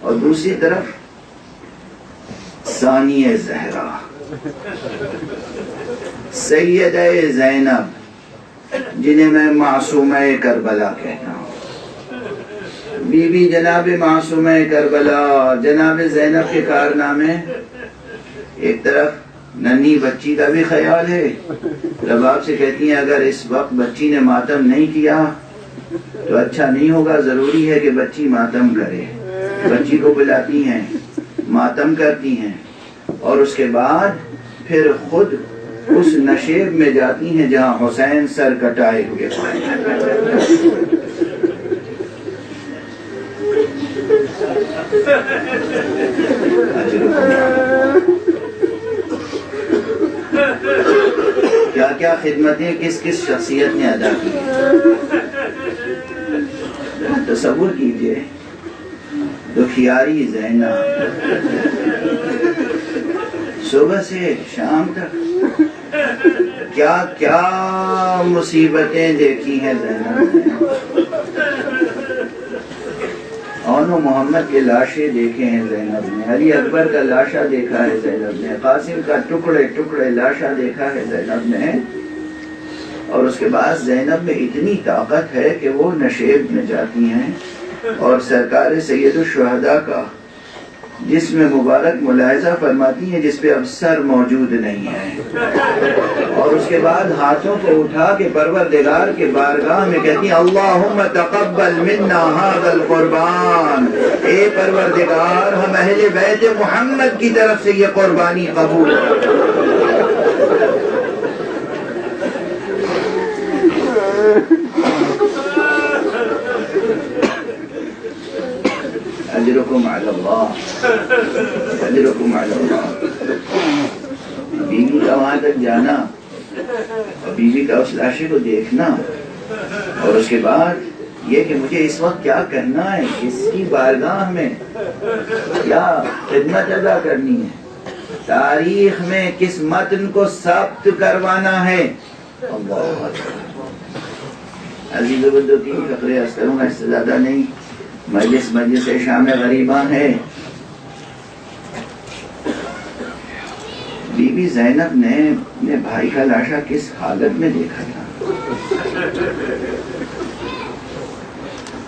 اور دوسری طرف ثانی زہرا سیدہ زینب جنہیں میں معصومہ کربلا کہتا ہوں، بی بی جناب معصومہ کربلا جناب زینب کے کارنامے، ایک طرف ننھی بچی کا بھی خیال ہے، رباب سے کہتی ہیں اگر اس وقت بچی نے ماتم نہیں کیا تو اچھا نہیں ہوگا، ضروری ہے کہ بچی ماتم کرے، بچی کو بلاتی ہیں، ماتم کرتی ہیں، اور اس کے بعد پھر خود اس نشیب میں جاتی ہیں جہاں حسین سر کٹائے ہوئے پائے۔ کیا کیا خدمتیں کس کس شخصیت نے ادا کی، تصور کیجئے۔ دکھیاری زینب صبح سے شام تک کیا کیا مصیبتیں دیکھی ہیں زینب نے۔ اون و محمد کے لاشیں دیکھے ہیں زینب نے، علی اکبر کا لاشا دیکھا ہے زینب نے، قاسم کا ٹکڑے ٹکڑے لاشا دیکھا ہے زینب نے، اور اس کے بعد زینب میں اتنی طاقت ہے کہ وہ نشیب میں جاتی ہیں اور سرکار سید الشہداء کا جس میں مبارک ملاحظہ فرماتی ہیں جس پہ اب سر موجود نہیں ہے، اور اس کے بعد ہاتھوں کو اٹھا کے پروردگار کے بارگاہ میں کہتی ہیں اللہم تقبل منا ھذا القربان، اے پروردگار ہم اہل بیت محمد کی طرف سے یہ قربانی قبول کر۔ اجرکم علی اللہ، اجرکم علی اللہ۔ بیوی کا وہاں تک جانا اور بیوی کا اس لاشے کو دیکھنا، اور اس کے بعد یہ کہ مجھے اس وقت کیا کرنا ہے، کس کی بارگاہ میں کیا خدمت ادا کرنی ہے، تاریخ میں کس متن کو ثبت کروانا ہے۔ اللہ اکبر۔ عزیز و بندو، تین فقرے عرض کروں گا، اس سے زیادہ نہیں، مجلس شام غریباں ہے۔ بی بی زینب نے اپنے بھائی کا لاشا کس حالت میں دیکھا تھا۔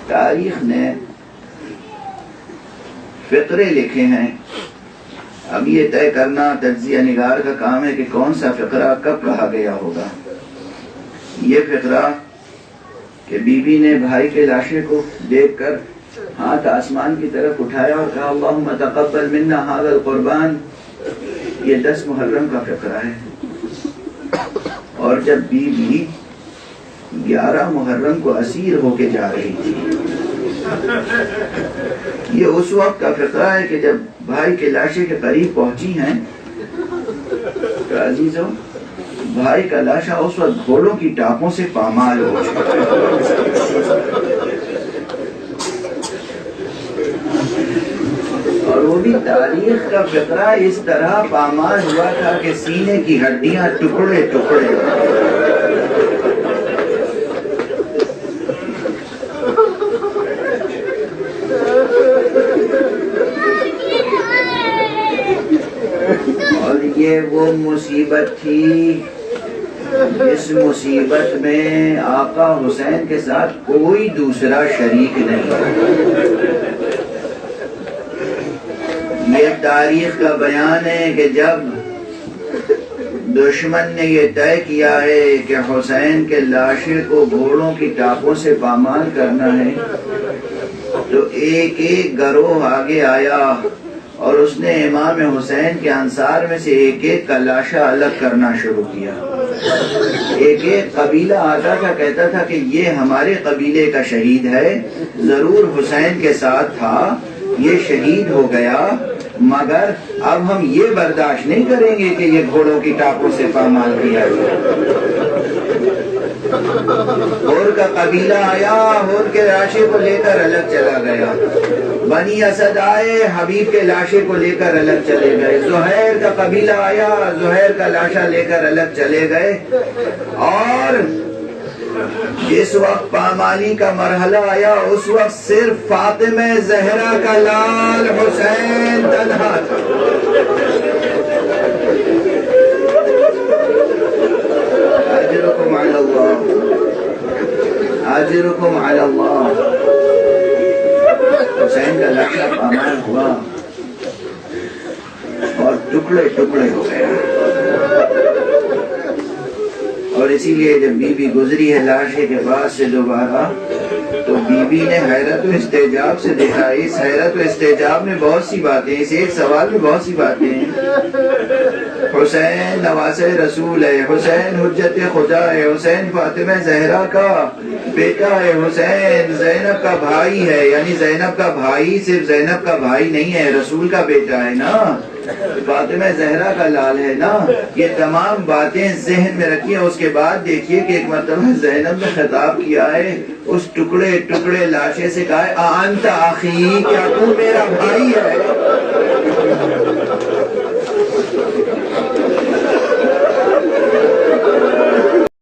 تاریخ نے فقرے لکھے ہیں، اب یہ طے کرنا تجزیہ نگار کا کام ہے کہ کون سا فقرہ کب کہا گیا ہوگا۔ یہ فقرہ کہ بی بی نے بھائی کے لاشے کو دیکھ کر ہاتھ آسمان کی طرف اٹھایا اور کہا اللہم تقبل منا ھذا القربان، یہ 10 محرم کا فقرہ ہے، اور جب بی بی 11 محرم کو اسیر ہو کے جا رہی تھی، یہ اس وقت کا فقرہ ہے کہ جب بھائی کے لاشے کے قریب پہنچی ہیں تو عزیزوں بھائی کا لاشا اس وقت گھوڑوں کی ٹاپوں سے پامال ہو چکا ہے، اور وہ بھی تاریخ کا فقرہ اس طرح پامال ہوا تھا کہ سینے کی ہڈیاں ٹکڑے ٹکڑے۔ اور یہ وہ مصیبت تھی جس مصیبت میں آقا حسین کے ساتھ کوئی دوسرا شریک نہیں۔ یہ تاریخ کا بیان ہے کہ جب دشمن نے یہ طے کیا ہے کہ حسین کے لاشے کو گھوڑوں کی ٹاپوں سے پامال کرنا ہے، تو ایک ایک گروہ آگے آیا اور اس نے امام حسین کے انصار میں سے ایک ایک کا لاشا الگ کرنا شروع کیا۔ ایک ایک قبیلہ آتا تھا، کہتا تھا کہ یہ ہمارے قبیلے کا شہید ہے، ضرور حسین کے ساتھ تھا، یہ شہید ہو گیا، مگر اب ہم یہ برداشت نہیں کریں گے کہ یہ گھوڑوں کی ٹاپوں سے پامال کیا جائے۔ ہور کا قبیلہ آیا، ہور کے لاشے کو لے کر الگ چلا گیا، بنی اسد آئے، حبیب کے لاشے کو لے کر الگ چلے گئے، زہیر کا قبیلہ آیا، زہیر کا لاشا لے کر الگ چلے گئے، اور جس وقت پامالی کا مرحلہ آیا اس وقت صرف فاطمہ زہرا کا لال حسین تنہا تھا. اجرکم علی اللہ، اجرکم علی اللہ. حسین کا لاشا پامال ہوا اور ٹکڑے ٹکڑے ہو گیا. اور اسی لیے جب بی بی گزری ہے لاشے کے بعد سے دوبارہ تو بی بی نے حیرت و استعجاب سے دیکھا. اس حیرت و استعجاب میں بہت سی باتیں، اس ایک سوال میں بہت سی باتیں ہیں. حسین نواسہ رسول ہے، حسین حجت خدا ہے، حسین فاطمہ زہرا کا بیٹا ہے، حسین زینب کا بھائی ہے. یعنی زینب کا بھائی صرف زینب کا بھائی نہیں ہے، رسول کا بیٹا ہے نا، فاطمہ زہرا کا لال ہے نا. یہ تمام باتیں ذہن میں رکھیے. اس کے بعد دیکھیے کہ ایک مرتبہ زینب نے خطاب کیا ہے، اس ٹکڑے ٹکڑے لاشے سے کہا ہے انت اخی، کیا تو میرا بھائی ہے؟